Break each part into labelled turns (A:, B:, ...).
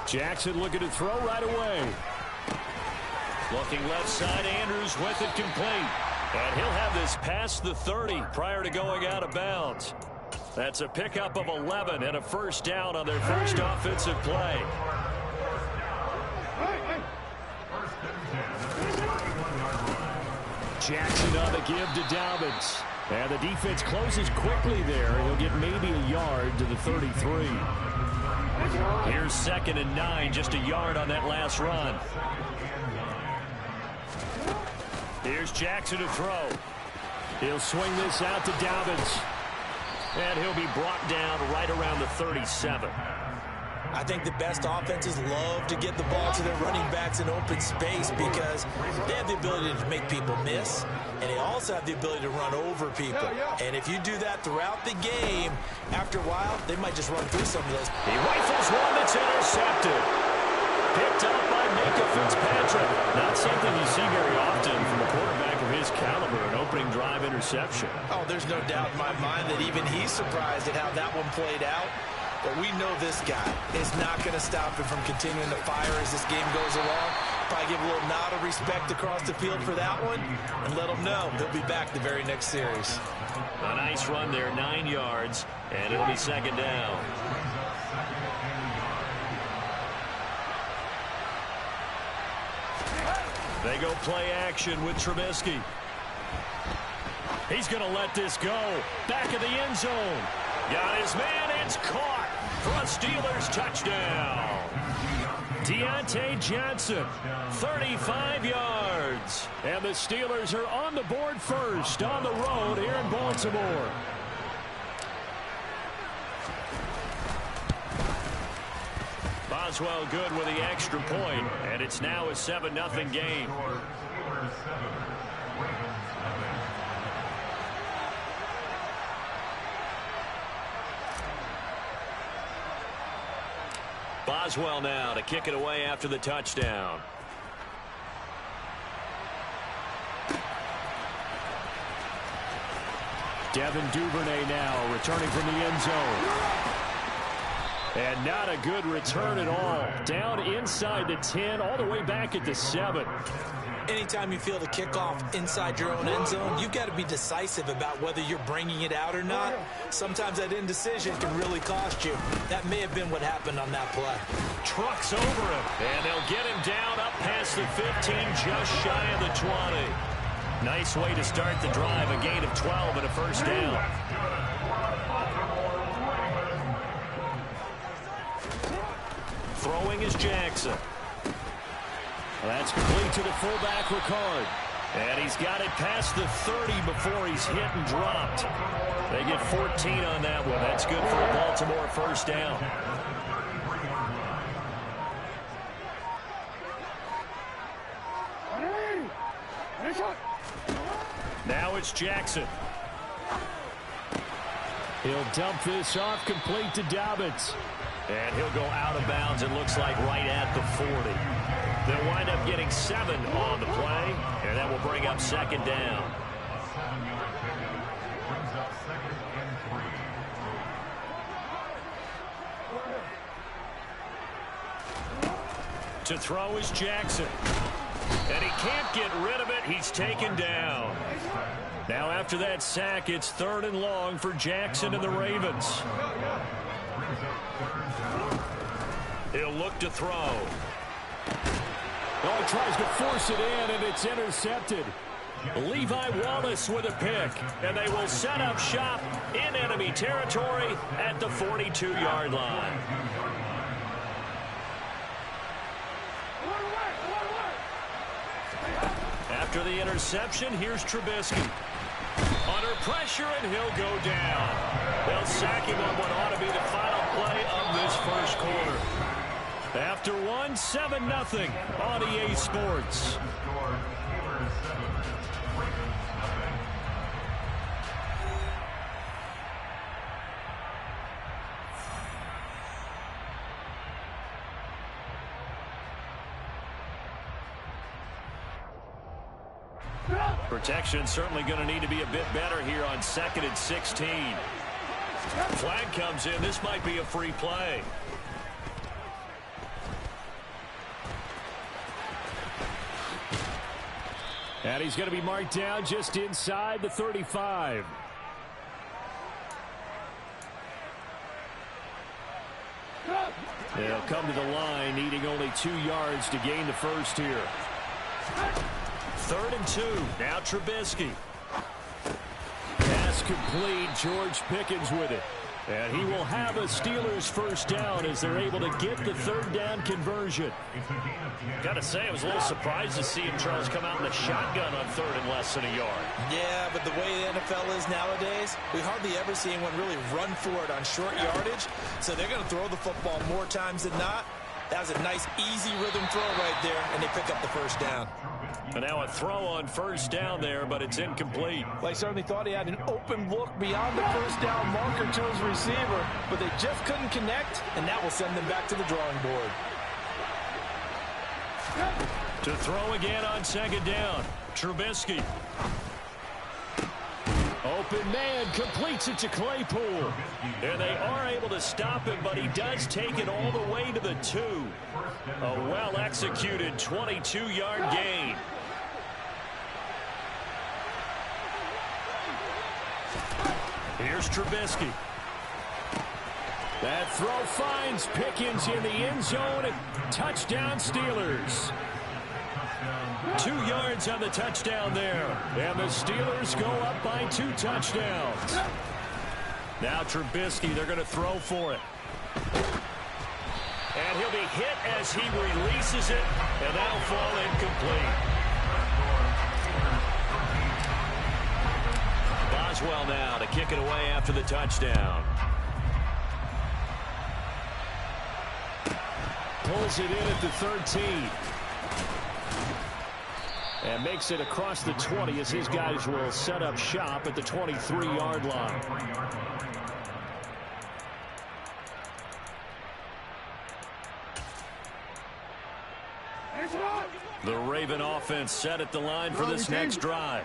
A: Jackson looking to throw right away. Looking left side, Andrews with it complete. And he'll have this past the 30 prior to going out of bounds. That's a pickup of 11 and a first down on their first offensive play. Jackson on the give to Dobbins. And the defense closes quickly there. He'll get maybe a yard to the 33. Here's 2nd and 9, just a yard on that last run. Here's Jackson to throw. He'll swing this out to Dobbins. And he'll be brought down right around the 37.
B: I think the best offenses love to get the ball to their running backs in open space because they have the ability to make people miss, and they also have the ability to run over people. And if you do that throughout the game, after a while, they might just run through some of those.
A: He rifles one that's intercepted. Picked up by Micah Fitzpatrick. Not something you see very often from a quarterback of his caliber, an opening drive interception.
B: Oh, there's no doubt in my mind that even he's surprised at how that one played out. But we know this guy is not going to stop him from continuing to fire as this game goes along. Probably give a little nod of respect across the field for that one and let him know he'll be back the very next series.
A: A nice run there, 9 yards, and it'll be 2nd down. They go play action with Trubisky. He's going to let this go. Back of the end zone. Got his man. It's caught for a Steelers touchdown. Deontay Johnson, 35 yards. And the Steelers are on the board first on the road here in Baltimore. Boswell good with the extra point, and it's now a 7-0 game. Boswell now to kick it away after the touchdown. Devin Duvernay now returning from the end zone. And not a good return at all. Down inside the 10, all the way back at the 7.
B: Anytime you feel the kickoff inside your own end zone, you've got to be decisive about whether you're bringing it out or not. Sometimes that indecision can really cost you. That may have been what happened on that play.
A: Trucks over him, and they'll get him down up past the 15, just shy of the 20. Nice way to start the drive, a gain of 12 and a first down. Throwing is Jackson. That's complete to the fullback, Ricard. And he's got it past the 30 before he's hit and dropped. They get 14 on that one. That's good for a Baltimore first down. Now it's Jackson. He'll dump this off complete to Dobbins. And he'll go out of bounds, it looks like, right at the 40. They'll wind up getting 7 on the play, and that will bring up 2nd down. To throw is Jackson. And he can't get rid of it. He's taken down. Now after that sack, it's 3rd and long for Jackson and the Ravens. He'll look to throw. Oh, he tries to force it in, and it's intercepted. Levi Wallace with a pick, and they will set up shop in enemy territory at the 42-yard line. After the interception, here's Trubisky. Under pressure, and he'll go down. They'll sack him on what ought to be the final play of this first quarter. After 7-0 on EA Sports. Protection certainly going to need to be a bit better here on 2nd and 16. Flag comes in. This might be a free play. And he's going to be marked down just inside the 35. They'll come to the line, needing only 2 yards to gain the first here. 3rd and 2. Now Trubisky. Pass complete. George Pickens with it. And he will have a Steelers first down as they're able to get the 3rd down conversion. Got to say, I was a little surprised to see him, Charles, come out in a shotgun on 3rd and less than a yard. Yeah, but the way the NFL is nowadays, we hardly ever see anyone really run for it on short yardage. So they're going to throw the football more times than not. That was a nice, easy rhythm throw right there, and they pick up the first down. And now a throw on first down there, but it's incomplete. Well, I certainly thought he had an open look beyond the first down marker to his receiver, but they just couldn't connect, and that will send them back to the drawing board. To throw again on 2nd down, Trubisky. Open man, completes it to Claypool. And they are able to stop him, but he does take it all the way to the 2. A well-executed 22-yard gain. Here's Trubisky. That throw finds Pickens in the end zone, and touchdown Steelers. 2 yards on the touchdown there. And the Steelers go up by 2 touchdowns. Now Trubisky, they're going to throw for it. And he'll be hit as he releases it, and that'll fall incomplete. Boswell now to kick it away after the touchdown. Pulls it in at the 13. And makes it across the 20 as his guys will set up shop at the 23-yard line. The Raven offense set at the line for this next drive.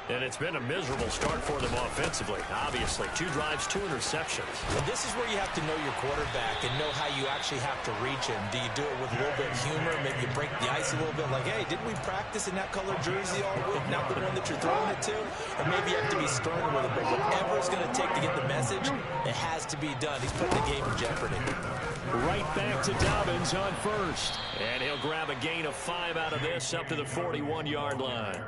A: And it's been a miserable start for them offensively, obviously. 2 drives, 2 interceptions.
B: Well, this is where you have to know your quarterback and know how you actually have to reach him. Do you do it with a little bit of humor? Maybe you break the ice a little bit, like, hey, didn't we practice in that color jersey all week, not the one that you're throwing it to? Or maybe you have to be stern with it. But whatever it's going to take to get the message, it has to be done. He's putting the game in jeopardy.
A: Right back to Dobbins on first. And he'll grab a gain of 5 out of this up to the 41-yard line.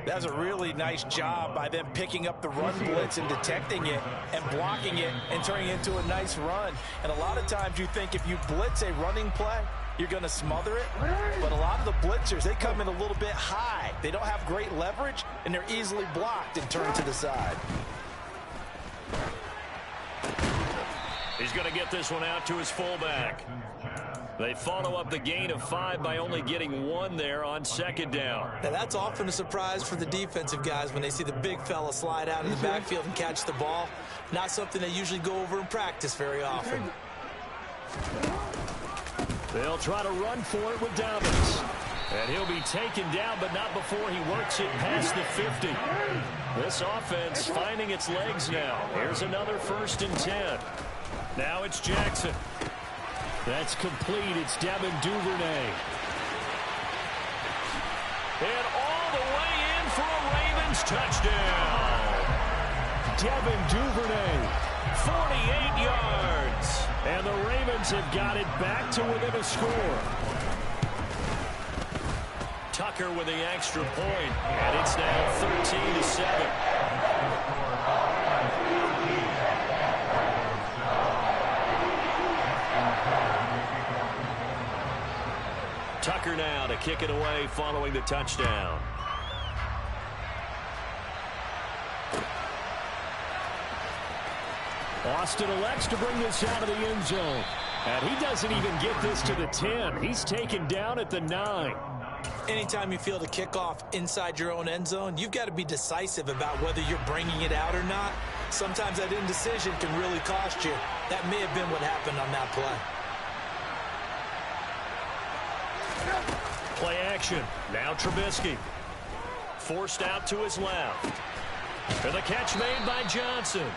B: That's a really nice job by them picking up the run blitz and detecting it and blocking it and turning it into a nice run. And a lot of times you think if you blitz a running play, you're going to smother it. But a lot of the blitzers, they come in a little bit high. They don't have great leverage, and they're easily blocked and turned to the side.
A: He's going to get this one out to his fullback. They follow up the gain of 5 by only getting 1 there on 2nd down.
B: Now that's often a surprise for the defensive guys when they see the big fella slide out in the backfield and catch the ball. Not something they usually go over in practice very often.
A: They'll try to run for it with Dobbins. And he'll be taken down, but not before he works it past the 50. This offense finding its legs now. Here's another 1st and 10. Now it's Jackson. That's complete. It's Devin Duvernay. And all the way in for a Ravens touchdown. Devin Duvernay, 48 yards. And the Ravens have got it back to within a score. Tucker with the extra point, and it's now 13-7. Tucker now to kick it away following the touchdown. Austin elects to bring this out of the end zone. And he doesn't even get this to the 10. He's taken down at the 9.
B: Anytime you feel the kickoff inside your own end zone, you've got to be decisive about whether you're bringing it out or not. Sometimes that indecision can really cost you. That may have been what happened on that play.
A: Play action. Now Trubisky. Forced out to his left. For the catch made by Johnson.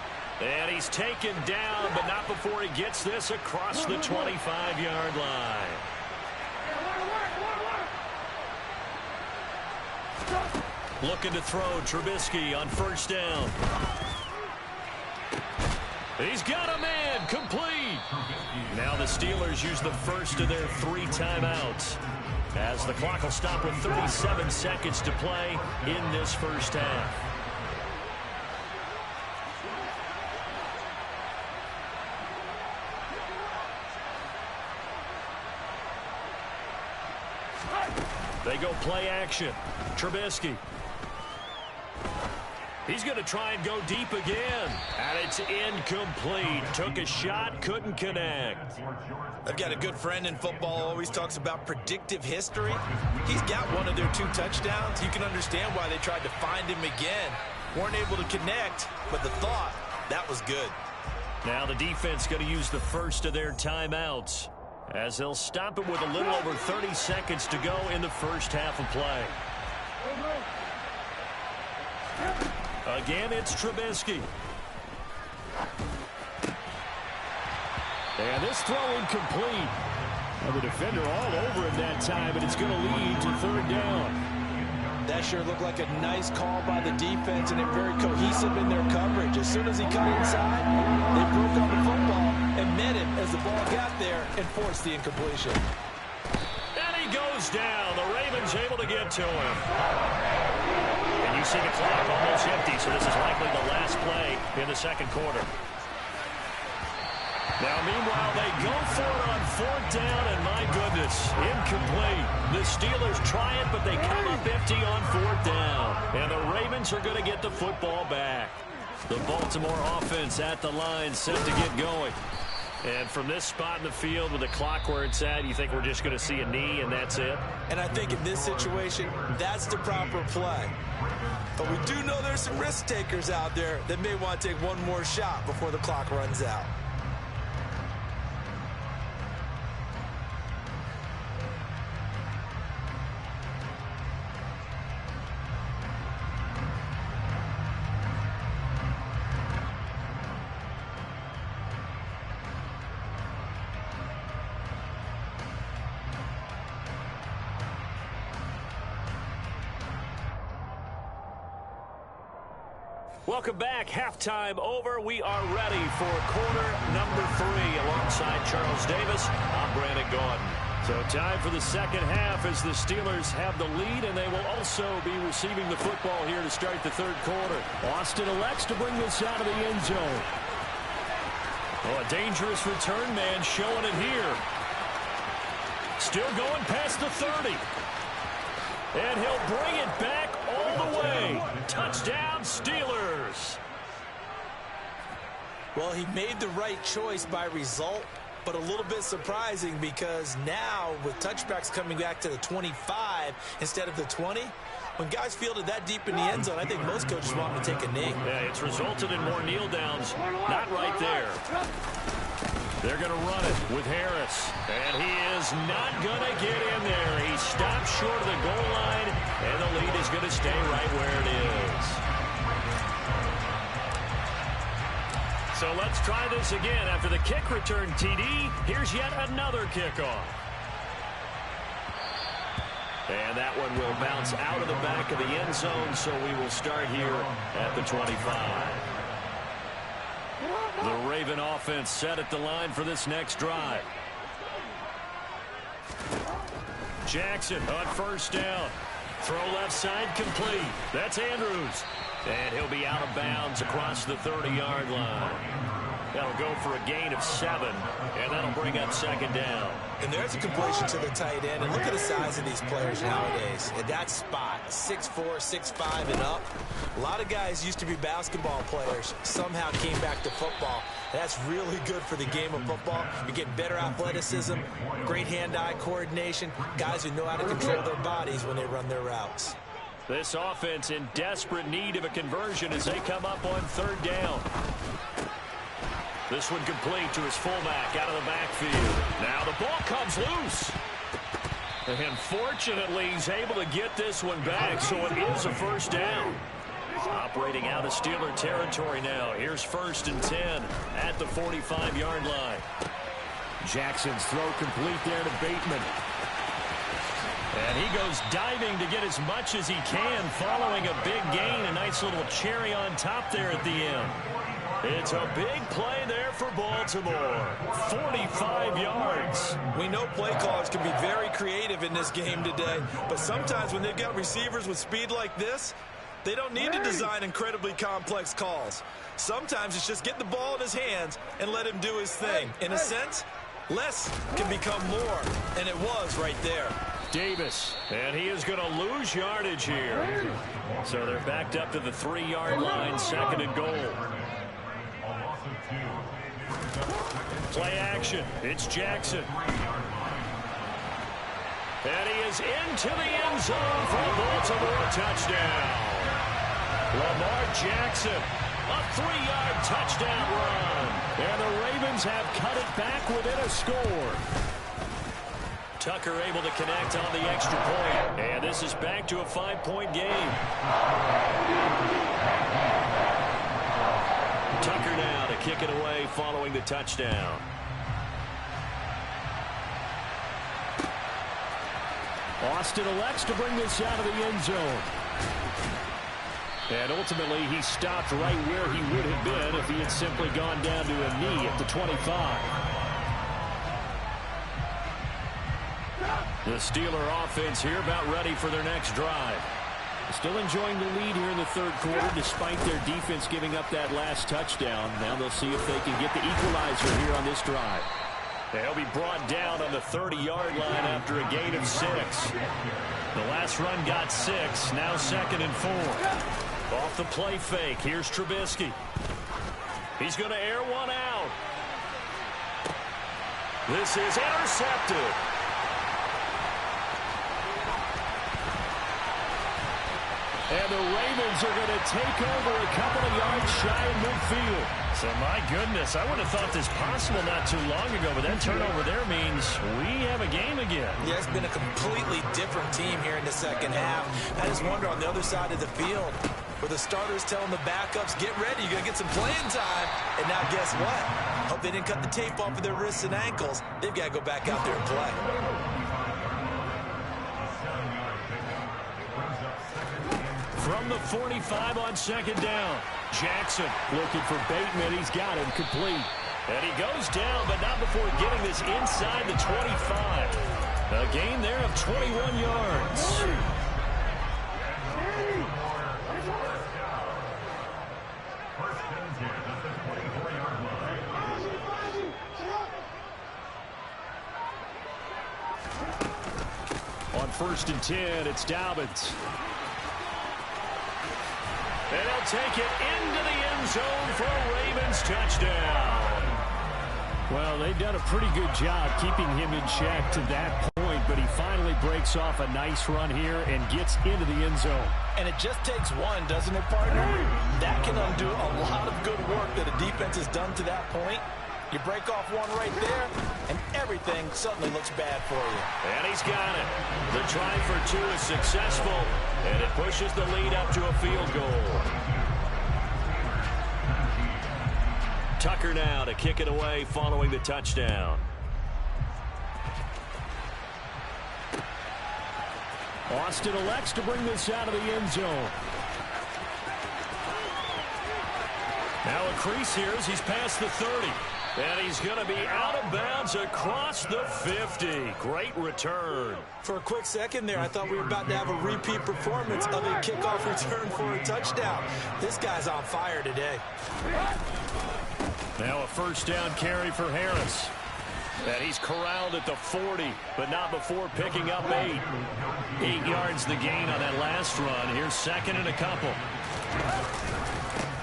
A: And he's taken down, but not before he gets this across the 25-yard line. Looking to throw Trubisky on first down. He's got a man complete. Now the Steelers use the first of their 3 timeouts, as the clock will stop with 37 seconds to play in this first half. They go play action. Trubisky. He's going to try and go deep again. And it's incomplete. Took a shot, couldn't connect.
B: I've got a good friend in football, always talks about predictive history. He's got one of their 2 touchdowns. You can understand why they tried to find him again. Weren't able to connect, but the thought, that was good.
A: Now the defense going to use the first of their timeouts, as they'll stop it with a little over 30 seconds to go in the first half of play. Again, it's Trubisky. And this throw incomplete. Well, the defender all over him that time, and it's going to lead to 3rd down.
B: That sure looked like a nice call by the defense, and they're very cohesive in their coverage. As soon as he cut inside, they broke on the football and met him as the ball got there and forced the incompletion.
A: And he goes down. The Ravens able to get to him. And you see the clock almost empty, so this is likely the last play in the second quarter. Now, meanwhile, they go for it on 4th down, and my goodness, incomplete. The Steelers try it, but they come up empty on 4th down. And the Ravens are going to get the football back. The Baltimore offense at the line, set to get going. And from this spot in the field with the clock where it's at, you think we're just going to see a knee and that's it?
B: And I think in this situation, that's the proper play. But we do know there's some risk takers out there that may want to take one more shot before the clock runs out.
A: Welcome back. Halftime over. We are ready for quarter number 3. Alongside Charles Davis, I'm Brandon Gordon. So time for the second half as the Steelers have the lead, and they will also be receiving the football here to start the third quarter. Austin elects to bring this out of the end zone. Oh, a dangerous return man showing it here. Still going past the 30. And he'll bring it back all the way. Touchdown, Steelers.
B: Well, he made the right choice by result, but a little bit surprising because now with touchbacks coming back to the 25 instead of the 20, when guys fielded that deep in the end zone, I think most coaches want him to take a knee.
A: Yeah, it's resulted in more kneel downs. Not right there. They're going to run it with Harris. And he is not going to get in there. He stopped short of the goal line, and the lead is going to stay right where it is. So let's try this again. After the kick return TD, here's yet another kickoff. And that one will bounce out of the back of the end zone, so we will start here at the 25. The Raven offense set at the line for this next drive. Jackson on first down. Throw left side complete. That's Andrews. And he'll be out of bounds across the 30-yard line. That'll go for a gain of 7, and that'll bring up second down.
B: And there's a completion to the tight end. And look at the size of these players nowadays. At that spot, 6'4", 6'5", and up. A lot of guys used to be basketball players, somehow came back to football. That's really good for the game of football. You're getting better athleticism, great hand-eye coordination, guys who know how to control their bodies when they run their routes.
A: This offense in desperate need of a conversion as they come up on third down. This one complete to his fullback out of the backfield. Now the ball comes loose. And fortunately, he's able to get this one back, so it is a first down. Operating out of Steeler territory now. Here's 1st and 10 at the 45-yard line. Jackson's throw complete there to Bateman. And he goes diving to get as much as he can following a big gain. A nice little cherry on top there at the end. It's a big play there for Baltimore. 45 yards.
B: We know play callers can be very creative in this game today, but sometimes when they've got receivers with speed like this, they don't need to design incredibly complex calls. Sometimes it's just get the ball in his hands and let him do his thing. In a sense, less can become more, and it was right there.
A: Davis, and he is going to lose yardage here. So they're backed up to the 3-yard line, 2nd and goal. Play action. It's Jackson. And he is into the end zone for a Baltimore touchdown. Lamar Jackson, a 3-yard touchdown run. And the Ravens have cut it back within a score. Tucker able to connect on the extra point. And this is back to a 5-point game. Tucker now to kick it away following the touchdown. Austin elects to bring this out of the end zone. And ultimately, he stopped right where he would have been if he had simply gone down to a knee at the 25. The Steeler offense here about ready for their next drive. Still enjoying the lead here in the 3rd quarter despite their defense giving up that last touchdown. Now they'll see if they can get the equalizer here on this drive. They'll be brought down on the 30-yard line after a gain of 6. The last run got 6. Now 2nd and 4. Off the play fake. Here's Trubisky. He's going to air one out. This is intercepted. And the Ravens are going to take over a couple of yards shy of midfield. So, my goodness, I would have thought this possible not too long ago, but that turnover there means we have a game again. Yeah, it's been a completely different team here in the 2nd half. I just wonder on the other side of the field, where the starters telling the backups, get ready, you're going to get some playing time. And now guess what? Hope they didn't cut the tape off of their wrists and ankles. They've got to go back out there and play. From the 45 on 2nd down. Jackson looking for Bateman. He's got him complete. And he goes down, but not before getting this inside the 25. A gain there of 21 yards. On 1st and 10, it's Dobbins. And he'll take it into the end zone for a Ravens touchdown. Well, they've done a pretty good job keeping him in check to that point, but he finally breaks off a nice run here and gets into the end zone. And it just takes one, doesn't it, partner? That can undo a lot of good work that a defense has done to that point. You break off one right there, and everything suddenly looks bad for you. And he's got it. The try for 2 is successful, and it pushes the lead up to a field goal. Tucker now to kick it away following the touchdown. Austin elects to bring this out of the end zone. Now a crease here as he's past the 30. And he's going to be out of bounds across the 50. Great return. For a quick second there, I thought we were about to have a repeat performance of a kickoff return for a touchdown. This guy's on fire today. Now a 1st down carry for Harris. And he's corralled at the 40, but not before picking up 8. 8 yards the gain on that last run. Here's 2nd and a couple.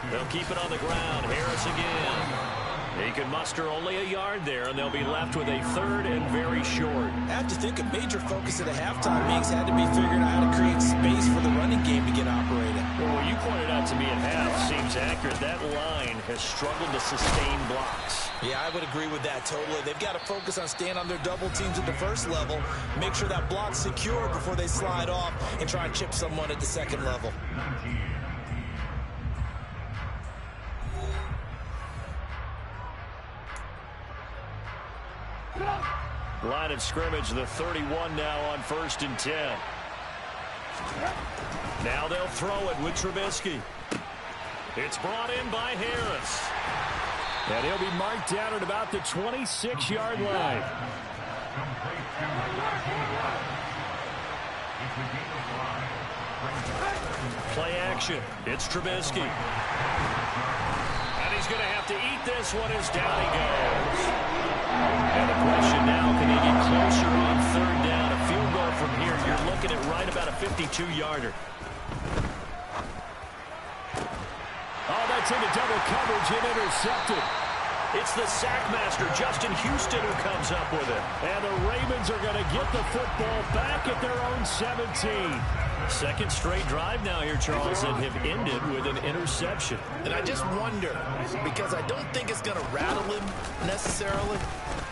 A: They'll keep it on the ground. Harris again. He can muster only a yard there, and they'll be left with a 3rd and very short. I have to think a major focus at the halftime meetings had to be figuring out how to create space for the running game to get operated. Well, what you pointed out to me at half seems accurate. That line has struggled to sustain blocks. Yeah, I would agree with that totally. They've got to focus on staying on their double teams at the 1st level, make sure that block's secure before they slide off and try and chip someone at the 2nd level. Line of scrimmage, the 31 now on 1st and 10. Now they'll throw it with Trubisky. It's brought in by Harris. And he'll be marked down at about the 26-yard line. Play action. It's Trubisky. And he's going to have to eat this one as down he goes. And the question now, can he get closer on 3rd down? A field goal from here, you're looking at right about a 52-yarder. Oh, that's into double coverage and intercepted. It's the sackmaster, Justin Houston, who comes up with it. And the Ravens are going to get the football back at their own 17. Second straight drive now here, Charles, that have ended with an interception.
B: And I just wonder, because I don't think it's going to rattle him necessarily,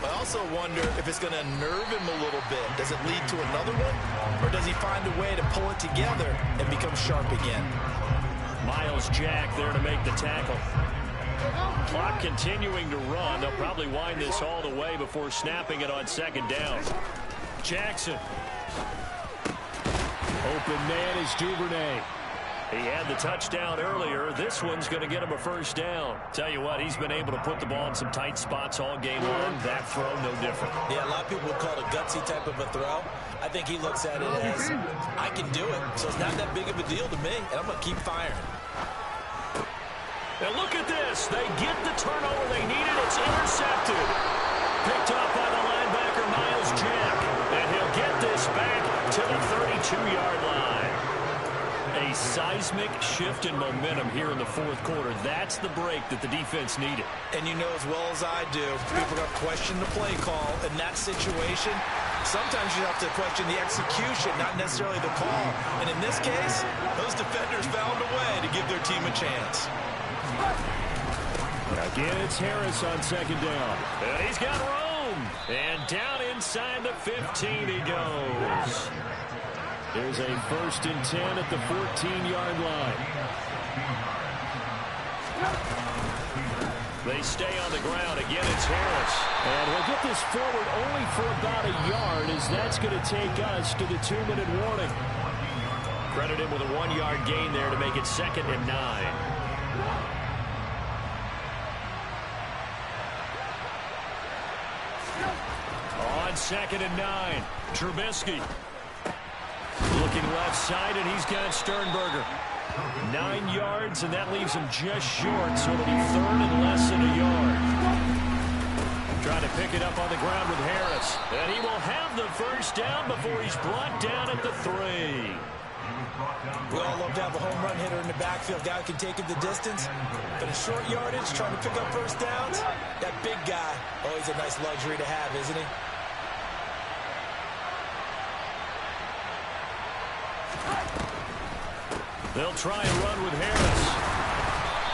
B: but I also wonder if it's going to nerve him a little bit. Does it lead to another one? Or does he find a way to pull it together and become sharp again?
A: Miles Jack there to make the tackle. Clock continuing to run. They'll probably wind this all the way before snapping it on 2nd down. Jackson. Open man is Duvernay. He had the touchdown earlier. This one's going to get him a 1st down. Tell you what, he's been able to put the ball in some tight spots all game long. That throw, no different.
B: Yeah, a lot of people would call it a gutsy type of a throw. I think he looks at it as, I can do it, so it's not that big of a deal to me, and I'm going to keep firing.
A: And look at this. They get the turnover they needed. It's intercepted. Picked up by the linebacker, Miles Jack. And he'll get this back to the 32-yard line. A seismic shift in momentum here in the 4th quarter. That's the break that the defense needed.
B: And you know as well as I do, people are going to question the play call in that situation. Sometimes you have to question the execution, not necessarily the call. And in this case, those defenders found a way to give their team a chance.
A: Again, it's Harris on 2nd down. And he's got room. And down inside the 15 he goes. There's a 1st and 10 at the 14-yard line. They stay on the ground. Again, it's Harris. And he'll get this forward only for about a yard, as that's going to take us to the 2-minute warning. Credit him with a 1-yard gain there to make it 2nd and 9. On 2nd and 9, Trubisky. Looking left side, and he's got Sternberger. 9 yards, and that leaves him just short, so it'll be 3rd and less than a yard. Trying to pick it up on the ground with Harris. And he will have the 1st down before he's brought down at the 3.
B: We all love to have a home run hitter in the backfield. Guy can take it the distance. But in short yardage, trying to pick up 1st downs, that big guy, always a nice luxury to have, isn't he?
A: They'll try and run with Harris.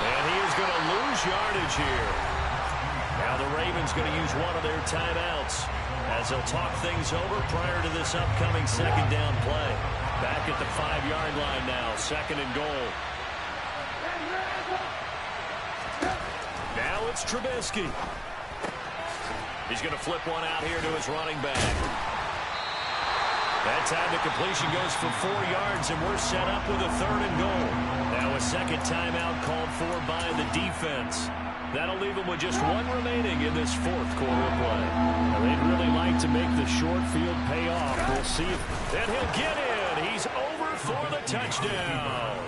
A: And he is going to lose yardage here. Now the Ravens going to use one of their timeouts as they'll talk things over prior to this upcoming 2nd down play. Back at the 5-yard line now, 2nd and goal. Now it's Trubisky. He's going to flip one out here to his running back. That time the completion goes for 4 yards, and we're set up with a 3rd and goal. Now a 2nd timeout called for by the defense. That'll leave them with just 1 remaining in this 4th quarter of play. Now, they'd really like to make the short field pay off. We'll see if... And he'll get in. He's over for the touchdown.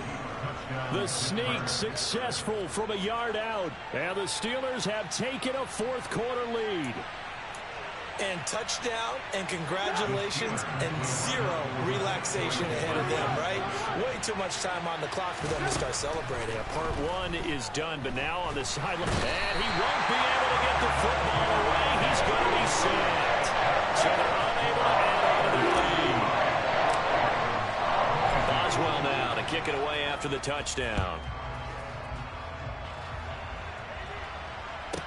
A: The sneak successful from a yard out. And the Steelers have taken a 4th quarter lead.
B: And touchdown, and congratulations, and 0 relaxation ahead of them, right? Way too much time on the clock for them to start celebrating.
A: Yeah, part 1 is done, but now on the sideline. And he won't be able to get the football away. He's going to be sacked. So they're unable to add on to their lead. Boswell now to kick it away after the touchdown.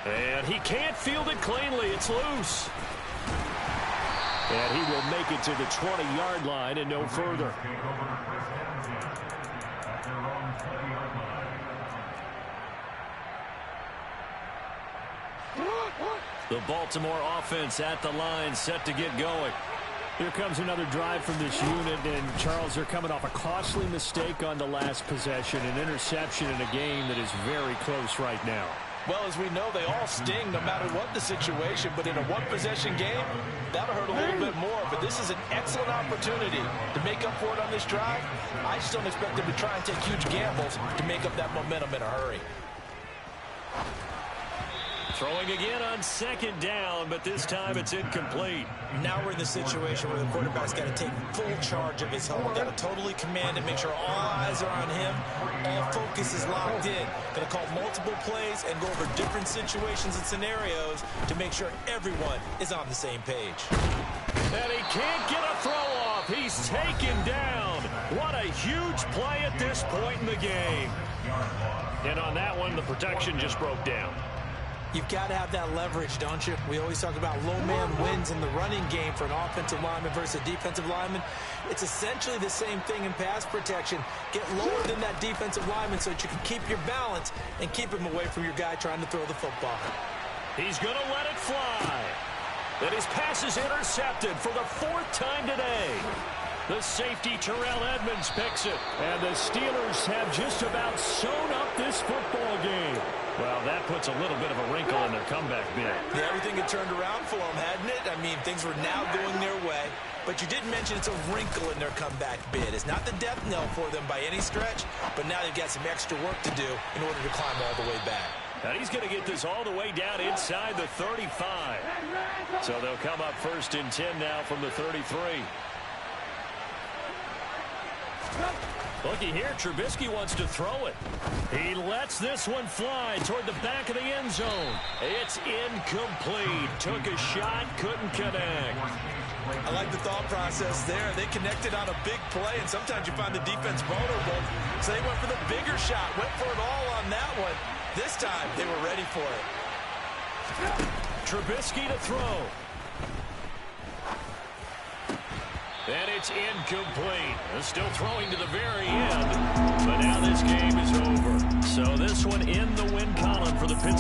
A: And he can't field it cleanly. It's loose. And he will make it to the 20-yard line and no further. The Baltimore offense at the line, set to get going.
C: Here comes another drive from this unit, and Charles, they're coming off a costly mistake on the last possession, an interception in a game that is very close right now.
B: Well, as we know, they all sting no matter what the situation, but in a one-possession game, that'll hurt a little bit more. But this is an excellent opportunity to make up for it on this drive. I just don't expect them to try and take huge gambles to make up that momentum in a hurry.
A: Throwing again on second down, but this time it's incomplete.
B: Now we're in the situation where the quarterback's got to take full charge of his home. Got to totally command and make sure all eyes are on him. All focus is locked in. Going to call multiple plays and go over different situations and scenarios to make sure everyone is on the same page.
A: And he can't get a throw off. He's taken down. What a huge play at this point in the game. And on that one, the protection just broke down.
B: You've got to have that leverage, don't you? We always talk about low man wins in the running game for an offensive lineman versus a defensive lineman. It's essentially the same thing in pass protection. Get lower than that defensive lineman so that you can keep your balance and keep him away from your guy trying to throw the football.
A: He's going to let it fly. And his pass is intercepted for the 4th time today. The safety, Terrell Edmonds, picks it.
C: And the Steelers have just about sewn up this football game.
A: Well, that puts a little bit of a wrinkle in their comeback bid.
B: Yeah, everything had turned around for them, hadn't it? I mean, things were now going their way. But you did mention it's a wrinkle in their comeback bid. It's not the death knell for them by any stretch, but now they've got some extra work to do in order to climb all the way back.
A: Now he's going to get this all the way down inside the 35. So they'll come up 1st and 10 now from the 33. Looky here, Trubisky wants to throw it. He lets this one fly toward the back of the end zone. It's incomplete. Took a shot, couldn't connect.
B: I like the thought process there. They connected on a big play, and sometimes you find the defense vulnerable. So they went for the bigger shot, went for it all on that one. This time, they were ready for it.
A: Trubisky to throw. And it's incomplete. Still throwing to the very end. But now this game is over. So this one in the win column for the Pittsburgh.